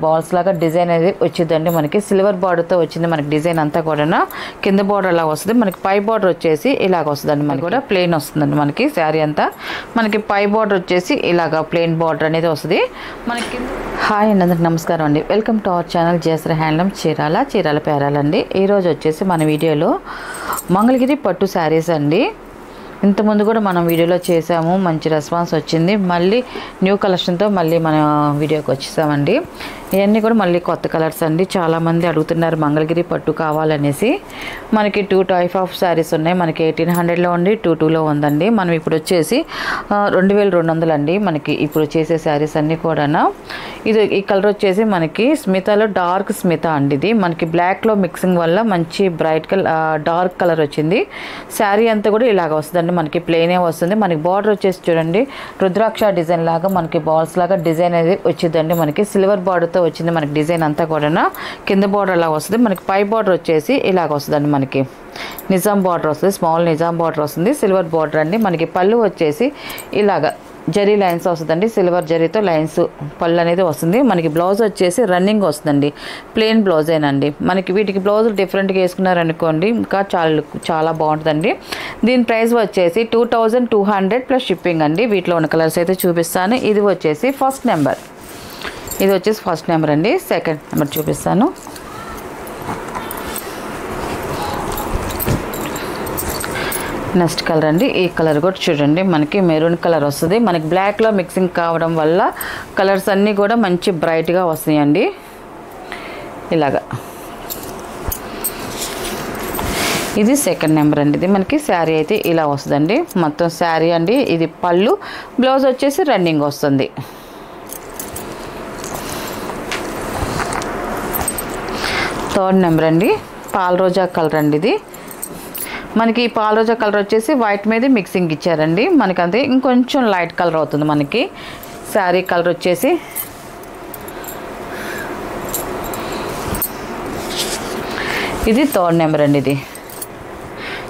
Balls లాగా design అనేది వచ్చిందండి. మనకి సిల్వర్ బార్డర్ తో వచ్చింది. మనకి డిజైన్ అంతా కూడా కింద బార్డర్ లాగా వస్తుంది. మనకి పై బార్డర్ వచ్చేసి ఇలాగ వస్తుందండి. మనకి కూడా ప్లెయిన్ వస్తుందండి. మనకి శారీ అంతా మనకి పై బార్డర్ వచ్చేసి ఇలాగా ప్లెయిన్ బార్డర్ అనేది వస్తుంది మనకి. హాయ్ అండి, అందరికి నమస్కారం అండి. Welcome to our channel Jayashree handloom Chirala పేరాలండి. ఈరోజు వచ్చేసి మన వీడియోలో మంగళగిరి పట్టు శారీస్ అండి. ఇంతకుముందు కూడా మనం వీడియోలో చేసాము, మంచి రెస్పాన్స్ వచ్చింది. మళ్ళీ న్యూ కలెక్షన్తో మళ్ళీ మన వీడియోకి వచ్చేసామండి. ఇవన్నీ కూడా మళ్ళీ కొత్త కలర్స్ అండి. చాలామంది అడుగుతున్నారు మంగళగిరి పట్టు కావాలనేసి. మనకి 2 టైప్ ఆఫ్ శారీస్ ఉన్నాయి. మనకి 1800లో ఉంది, 22లో ఉందండి. మనం ఇప్పుడు వచ్చేసి 2200 అండి. మనకి ఇప్పుడు చేసే శారీస్ అన్నీ కూడా ఈ కలర్ వచ్చేసి మనకి స్మితాలో డార్క్ స్మిత అండి. ఇది మనకి బ్లాక్లో మిక్సింగ్ వల్ల మంచి బ్రైట్ కలర్ డార్క్ కలర్ వచ్చింది. శారీ అంతా కూడా ఇలాగ వస్తుందండి. మనకి ప్లెయినే వస్తుంది. మనకి బార్డర్ వచ్చేసి చూడండి రుద్రాక్ష డిజైన్ లాగా మనకి బాల్స్ లాగా డిజైన్ అనేది వచ్చిందండి. మనకి సిల్వర్ బార్డర్తో వచ్చింది. మనకి డిజైన్ అంతా కూడా కింద బార్డర్ లాగా వస్తుంది. మనకి పై బార్డర్ వచ్చేసి ఇలాగ వస్తుందండి. మనకి నిజాం బార్డర్ వస్తుంది. స్మాల్ నిజాం బార్డర్ వస్తుంది. సిల్వర్ బార్డర్ అండి. మనకి పళ్ళు వచ్చేసి ఇలాగ జరీ లైన్స్ వస్తుందండి. సిల్వర్ జరీతో లైన్స్ పళ్ళు అనేది వస్తుంది. మనకి బ్లౌజ్ వచ్చేసి రన్నింగ్ వస్తుందండి. ప్లెయిన్ బ్లౌజేనండి. మనకి వీటికి బ్లౌజులు డిఫరెంట్గా వేసుకున్నారనుకోండి ఇంకా చాలా బాగుంటుందండి. దీని ప్రైస్ వచ్చేసి 2200 ప్లస్ షిప్పింగ్ అండి. వీటిలో ఉన్న కలర్స్ అయితే చూపిస్తాను. ఇది వచ్చేసి ఫస్ట్ నెంబర్ అండి. సెకండ్ నెంబర్ చూపిస్తాను. నెక్స్ట్ కలర్ అండి. ఈ కలర్ కూడా చూడండి మనకి మెరూన్ కలర్ వస్తుంది. మనకి బ్లాక్లో మిక్సింగ్ కావడం వల్ల కలర్స్ అన్నీ కూడా మంచి బ్రైట్గా వస్తాయండి. ఇలాగా ఇది సెకండ్ నెంబర్ అండి. ఇది మనకి శారీ అయితే ఇలా వస్తుందండి. మొత్తం శారీ అండి. ఇది పళ్ళు, బ్లౌజ్ వచ్చేసి రన్నింగ్ వస్తుంది. థర్డ్ నెంబర్ అండి. పాల రోజా కలర్ అండి. ఇది మనకి పాల రోజా కలర్ వచ్చేసి వైట్ మీద మిక్సింగ్ ఇచ్చారండి. మనకి అంతే ఇంకొంచెం లైట్ కలర్ అవుతుంది. మనకి శారీ కలర్ వచ్చేసి ఇది థర్డ్ నెంబర్ అండి. ఇది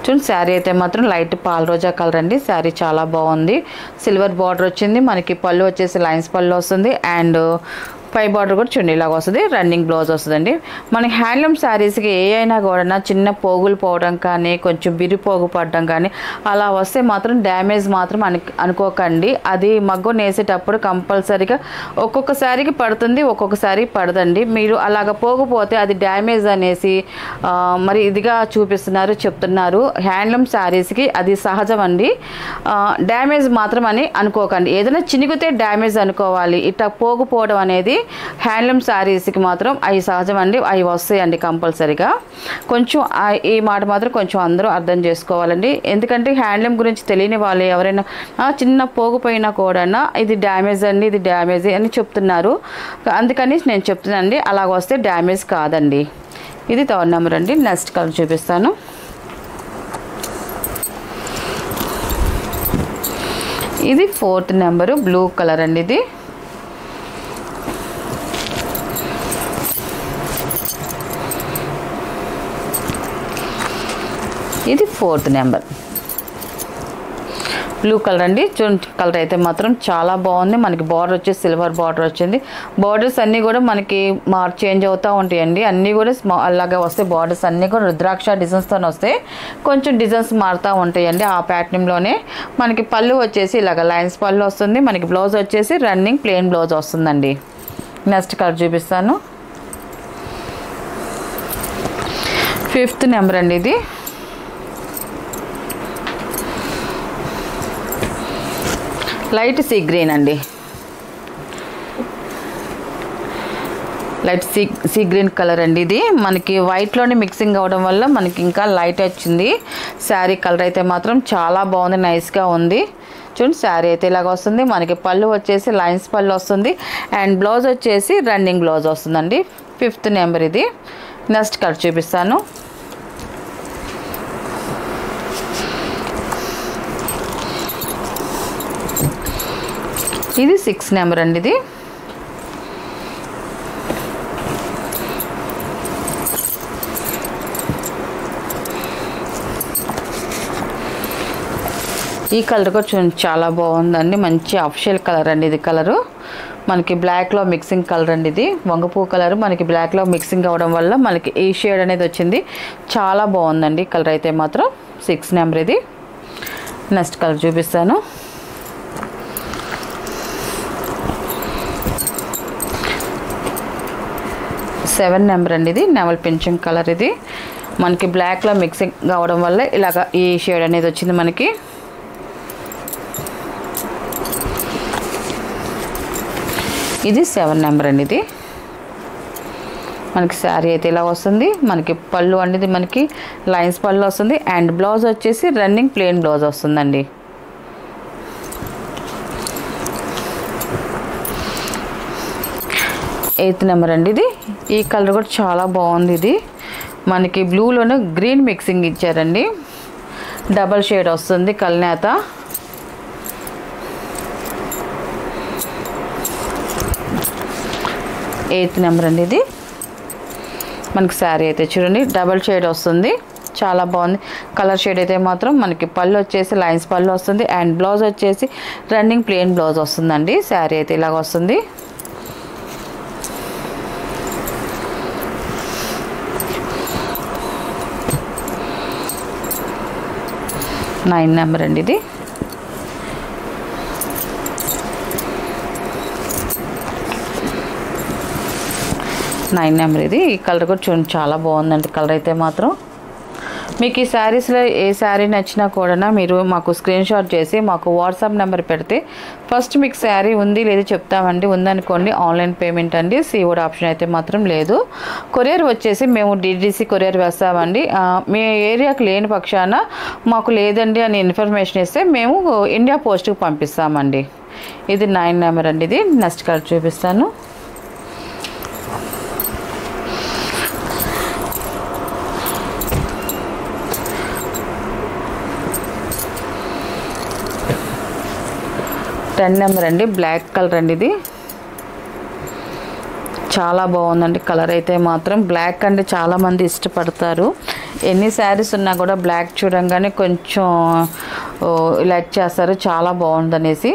చూడండి శారీ అయితే మాత్రం లైట్ పాల రోజా కలర్ అండి. శారీ చాలా బాగుంది. సిల్వర్ బార్డర్ వచ్చింది. మనకి పళ్ళు వచ్చేసి లైన్స్ పళ్ళు వస్తుంది. అండ్ పై బార్డర్ కూడా చూడండి ఇలాగ వస్తుంది. రన్నింగ్ బ్లౌజ్ వస్తుందండి. మనకి హ్యాండ్లూమ్ శారీస్కి ఏ అయినా కూడా చిన్న పోగులు పోవడం కానీ కొంచెం బిరిపోగు పడడం కానీ అలా వస్తే మాత్రం డ్యామేజ్ మాత్రం అనుకోకండి. అది మగ్గం నేసేటప్పుడు కంపల్సరీగా ఒక్కొక్క శారీకి పడుతుంది, ఒక్కొక్క శారీ పడదండి. మీరు అలాగ పోకపోతే అది డ్యామేజ్ అనేసి మరి ఇదిగా చెప్తున్నారు. హ్యాండ్లూమ్ శారీస్కి అది సహజం అండి. డ్యామేజ్ మాత్రం అని అనుకోకండి. ఏదైనా చినిగితే డ్యామేజ్ అనుకోవాలి. ఇట్లా పోగుపోవడం అనేది హ్యాండ్లూమ్ శారీస్కి మాత్రం అవి సహజం అండి. అవి వస్తాయండి కంపల్సరీగా. కొంచెం ఈ మాట మాత్రం కొంచెం అందరూ అర్థం చేసుకోవాలండి. ఎందుకంటే హ్యాండ్లూమ్ గురించి తెలియని వాళ్ళు ఎవరైనా చిన్న పోగుపోయినా కూడా ఇది డ్యామేజ్ అండి, ఇది డ్యామేజ్ అని చెప్తున్నారు. అందుకని నేను చెప్తున్నానండి అలాగ వస్తే డ్యామేజ్ కాదండి. ఇది థర్డ్ నెంబర్ అండి. నెక్స్ట్ కలర్ చూపిస్తాను. ఇది ఫోర్త్ నెంబరు బ్లూ కలర్ అండి. ఇది ఫోర్త్ నెంబర్ బ్లూ కలర్ అండి. చూడండి కలర్ అయితే మాత్రం చాలా బాగుంది. మనకి బార్డర్ వచ్చేసి సిల్వర్ బార్డర్ వచ్చింది. బార్డర్స్ అన్నీ కూడా మనకి చేంజ్ అవుతూ ఉంటాయండి. అన్నీ కూడా అలాగే వస్తాయి. బార్డర్స్ అన్నీ కూడా రుద్రాక్ష డిజైన్స్తో వస్తాయి. కొంచెం డిజైన్స్ మారుతూ ఉంటాయండి. ఆ ప్యాటర్న్లోనే మనకి పళ్ళు వచ్చేసి ఇలాగ లైన్స్ పళ్ళు వస్తుంది. మనకి బ్లౌజ్ వచ్చేసి రన్నింగ్ ప్లెయిన్ బ్లౌజ్ వస్తుందండి. నెక్స్ట్ కలర్ చూపిస్తాను. ఫిఫ్త్ నెంబర్ అండి. ఇది లైట్ సీ గ్రీన్ అండి. లైట్ సీ గ్రీన్ కలర్ అండి. ఇది మనకి వైట్లోనే మిక్సింగ్ అవ్వడం వల్ల మనకి ఇంకా లైట్ వచ్చింది. శారీ కలర్ అయితే మాత్రం చాలా బాగుంది, నైస్గా ఉంది. చూడండి శారీ అయితే ఇలాగ వస్తుంది. మనకి పళ్ళు వచ్చేసి లైన్స్ పళ్ళు వస్తుంది. అండ్ బ్లౌజ్ వచ్చేసి రన్నింగ్ బ్లౌజ్ వస్తుందండి. ఫిఫ్త్ నెంబర్ ఇది. నెక్స్ట్ కలర్ చూపిస్తాను. ఇది 6 నెంబర్ అండి. ఇది ఈ కలర్ కూడా చాలా బాగుందండి. మంచి ఆఫిషియల్ కలర్ అండి. ఇది కలరు మనకి బ్లాక్లో మిక్సింగ్ కలర్ అండి. ఇది వంగపూ కలర్ మనకి బ్లాక్లో మిక్సింగ్ అవ్వడం వల్ల మనకి ఈ షేడ్ అనేది వచ్చింది. చాలా బాగుందండి కలర్ అయితే మాత్రం. 6 నెంబర్ ఇది. నెక్స్ట్ కలర్ చూపిస్తాను. సెవెన్ నెంబర్ అండి. ఇది నెమల్ పింఛన్ కలర్. ఇది మనకి బ్లాక్లో మిక్సింగ్ అవ్వడం వల్ల ఇలాగ ఈ షేడ్ అనేది వచ్చింది మనకి. ఇది 7 నెంబర్ అండి. ఇది మనకి శారీ అయితే ఇలా వస్తుంది. మనకి పళ్ళు అనేది మనకి లైన్స్ పళ్ళు వస్తుంది. అండ్ బ్లౌజ్ వచ్చేసి రన్నింగ్ ప్లెయిన్ బ్లౌజ్ వస్తుందండి. ఎయిత్ నెంబర్ అండి. ఇది ఈ కలర్ కూడా చాలా బాగుంది. ఇది మనకి బ్లూలోనే గ్రీన్ మిక్సింగ్ ఇచ్చారండి. డబల్ షేడ్ వస్తుంది కల్నేత. 8th నెంబర్ అండి. ఇది మనకి శారీ అయితే చూడండి డబల్ షేడ్ వస్తుంది. చాలా బాగుంది కలర్. షేడ్ అయితే మాత్రం మనకి పళ్ళు వచ్చేసి లైన్స్ పళ్ళు వస్తుంది. అండ్ బ్లౌజ్ వచ్చేసి రన్నింగ్ ప్లెయిన్ బ్లౌజ్ వస్తుందండి. శారీ అయితే ఇలాగ వస్తుంది. నైన్ నెంబర్ అండి. ఇది 9 నెంబర్. ఇది ఈ కలర్ కూడా చూడండి చాలా బాగుందండి కలర్ అయితే మాత్రం. మీకు ఈ శారీస్లో ఏ శారీ నచ్చినా కూడా మీరు మాకు స్క్రీన్ షాట్ చేసి మాకు వాట్సాప్ నెంబర్ పెడితే ఫస్ట్ మీకు శారీ ఉంది లేదు చెప్తామండి. ఉందనుకోండి ఆన్లైన్ పేమెంట్ అండి. సీఓడి ఆప్షన్ అయితే మాత్రం లేదు. కొరియర్ వచ్చేసి మేము డిడిసి కొరియర్ వేస్తామండి. మీ ఏరియాకి లేని పక్షాన మాకు లేదండి అని ఇన్ఫర్మేషన్ ఇస్తే మేము ఇండియా పోస్ట్కి పంపిస్తామండి. ఇది 9 నెంబర్ అండి. ఇది నెక్స్ట్ కలర్ చూపిస్తాను. టెన్ నెంబర్ అండి. బ్లాక్ కలర్ అండి. ఇది చాలా బాగుందండి కలర్ అయితే మాత్రం. బ్లాక్ అంటే చాలామంది ఇష్టపడతారు. ఎన్ని శారీస్ ఉన్నా కూడా బ్లాక్ చూడంగానే కొంచెం లైక్ చేస్తారు. చాలా బాగుంది అనేసి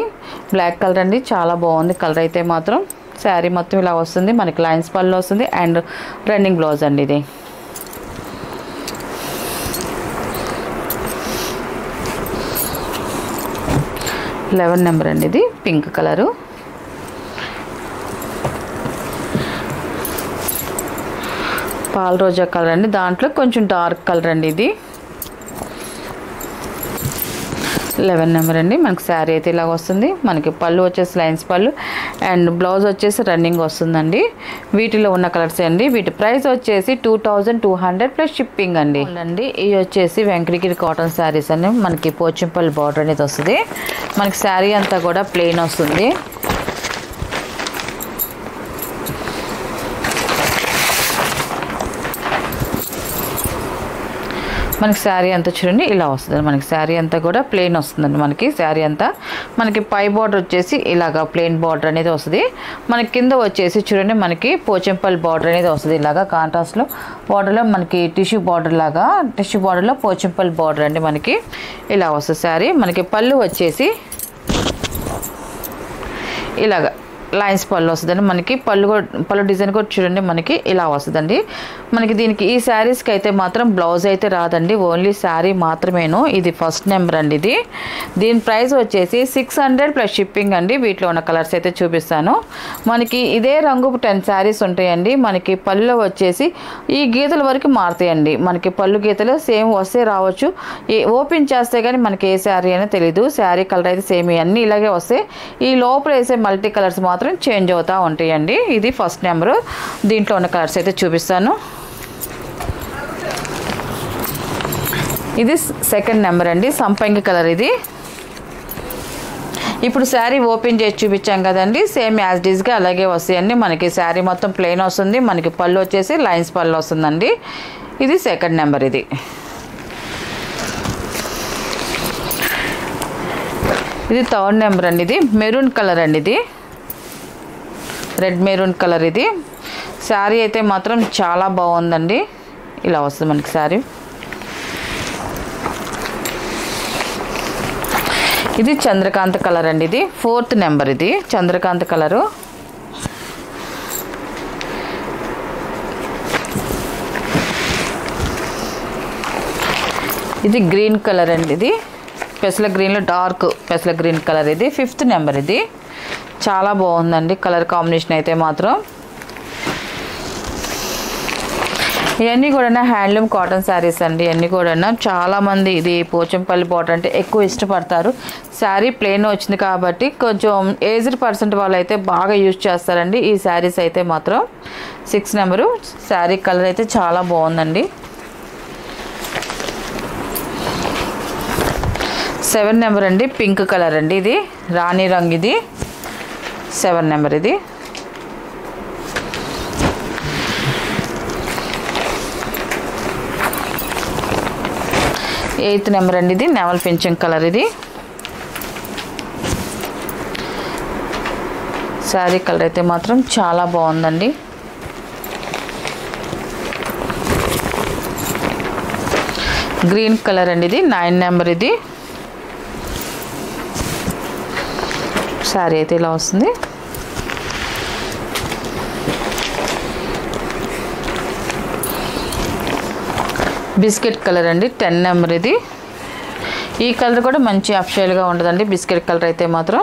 బ్లాక్ కలర్ అండి. చాలా బాగుంది కలర్ అయితే మాత్రం. శారీ మొత్తం ఇలా వస్తుంది. మనకి లైన్స్ పళ్ళు వస్తుంది. అండ్ రన్నింగ్ బ్లౌజ్ అండి. ఇది 11 నెంబర్ అండి. ఇది పింక్ కలరు. పాల రోజా కలర్ అండి. దాంట్లో కొంచెం డార్క్ కలర్ అండి. ఇది 11 నెంబర్ అండి. మనకి శారీ అయితే ఇలాగ వస్తుంది. మనకి పళ్ళు వచ్చేసి లైన్స్ పళ్ళు అండ్ బ్లౌజ్ వచ్చేసి రన్నింగ్ వస్తుందండి. వీటిలో ఉన్న కలర్స్ అండి. వీటి ప్రైస్ వచ్చేసి 2200 ప్లస్ షిప్పింగ్ అండి. ఇవి వచ్చేసి వెంకటగిరి కాటన్ శారీస్ అండి. మనకి పోచంపల్లి బార్డర్ అనేది వస్తుంది. మనకి శారీ అంతా కూడా ప్లెయిన్ వస్తుంది. మనకి శారీ అంతా చూడండి ఇలా వస్తుంది. మనకి శారీ అంతా కూడా ప్లెయిన్ వస్తుందండి. మనకి శారీ అంతా మనకి పై బార్డర్ వచ్చేసి ఇలాగా ప్లెయిన్ బార్డర్ అనేది వస్తుంది. మనకి కింద వచ్చేసి చూడండి మనకి పోచంపల్లి బార్డర్ అనేది వస్తుంది. ఇలాగా కాంట్రాస్ట్లో బార్డర్లో మనకి టిష్యూ బార్డర్ లాగా టిష్యూ బార్డర్లో పోచంపల్లి బార్డర్ అండి. మనకి ఇలా వస్తుంది శారీ. మనకి పళ్ళు వచ్చేసి ఇలాగా లైన్స్ పళ్ళు వస్తుందండి. మనకి పళ్ళు డిజైన్ కూడా చూడండి మనకి ఇలా వస్తుందండి. మనకి దీనికి ఈ శారీస్కి అయితే మాత్రం బ్లౌజ్ అయితే రాదండి. ఓన్లీ శారీ మాత్రమేను. ఇది ఫస్ట్ నెంబర్ అండి. ఇది దీని ప్రైస్ వచ్చేసి 600 ప్లస్ షిప్పింగ్ అండి. వీటిలో ఉన్న కలర్స్ అయితే చూపిస్తాను. మనకి ఇదే రంగు 10 శారీస్ ఉంటాయండి. మనకి పళ్ళులో వచ్చేసి ఈ గీతల వరకు మారుతాయండి. మనకి పళ్ళు గీతలు సేమ్ వస్తే రావచ్చు. ఓపెన్ చేస్తే కానీ మనకి ఏ శారీ అయినా తెలీదు. శారీ కలర్ అయితే సేమ్ అన్నీ ఇలాగే వస్తాయి. ఈ లోపల వేసే మల్టీ కలర్స్ మాత్రం చేంజ్ అవుతూ ఉంటాయండి. ఇది ఫస్ట్ నెంబరు. దీంట్లో ఉన్న కలర్స్ అయితే చూపిస్తాను. ఇది సెకండ్ నెంబర్ అండి. సంపంగి కలర్. ఇది ఇప్పుడు శారీ ఓపెన్ చేసి చూపించాం కదండి. సేమ్ యాజ్ డిజ్గా అలాగే వస్తాయండి. మనకి శారీ మొత్తం ప్లెయిన్ వస్తుంది. మనకి పళ్ళు వచ్చేసి లైన్స్ పళ్ళు వస్తుందండి. ఇది సెకండ్ నెంబర్. ఇది థర్డ్ నెంబర్ అండి. ఇది మెరూన్ కలర్ అండి. ఇది రెడ్ మెరూన్ కలర్. ఇది శారీ అయితే మాత్రం చాలా బాగుందండి. ఇలా వస్తుంది మనకి శారీ. ఇది చంద్రకాంత కలర్ అండి. ఇది ఫోర్త్ నెంబర్. ఇది చంద్రకాంత కలరు. ఇది గ్రీన్ కలర్ అండి, ఇది పెసల గ్రీన్లో డార్క్ పెసల గ్రీన్ కలర్, ఇది 5th నెంబర్. ఇది చాలా బాగుందండి కలర్ కాంబినేషన్ అయితే మాత్రం. ఇవన్నీ కూడా హ్యాండ్లూమ్ కాటన్ శారీస్ అండి. ఇవన్నీ కూడా చాలామంది ఇది పోచంపల్లి బార్డర్ అంటే ఎక్కువ ఇష్టపడతారు. శారీ ప్లెయిన్ వచ్చింది కాబట్టి కొంచెం ఏజ్డ్ పర్సెంట్ వాళ్ళు అయితే బాగా యూజ్ చేస్తారండి ఈ శారీస్ అయితే మాత్రం. 6 నెంబరు శారీ కలర్ అయితే చాలా బాగుందండి. 7 నెంబర్ అండి, పింక్ కలర్ అండి, ఇది రాణి రంగు, ఇది 7 నెంబర్. ఇది 8th నెంబర్ అండి, ఇది నెమల్ పింఛం కలర్. ఇది శారీ కలర్ అయితే మాత్రం చాలా బాగుందండి. గ్రీన్ కలర్ అండి, ఇది 9 నెంబర్. ఇది శారీ అయితే ఇలా వస్తుంది. బిస్కెట్ కలర్ అండి, 10 నెంబర్. ఇది ఈ కలర్ కూడా మంచి అఫ్షియల్గా ఉండదండి బిస్కెట్ కలర్ అయితే మాత్రం.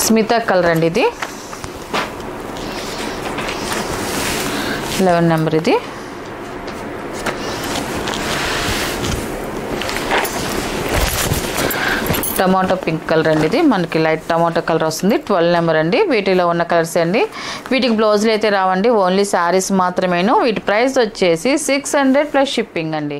స్మిత కలర్ అండి, ఇది 11 నెంబర్. ఇది టమాటో పింక్ కలర్ అండి, ఇది మనకి లైట్ టమాటో కలర్ వస్తుంది. 12 నెంబర్ అండి. వీటిలో ఉన్న కలర్స్ అండి. వీటికి బ్లౌజులు అయితే రావండి, ఓన్లీ శారీస్ మాత్రమేను. వీటి ప్రైస్ వచ్చేసి 600 ప్లస్ షిప్పింగ్ అండి.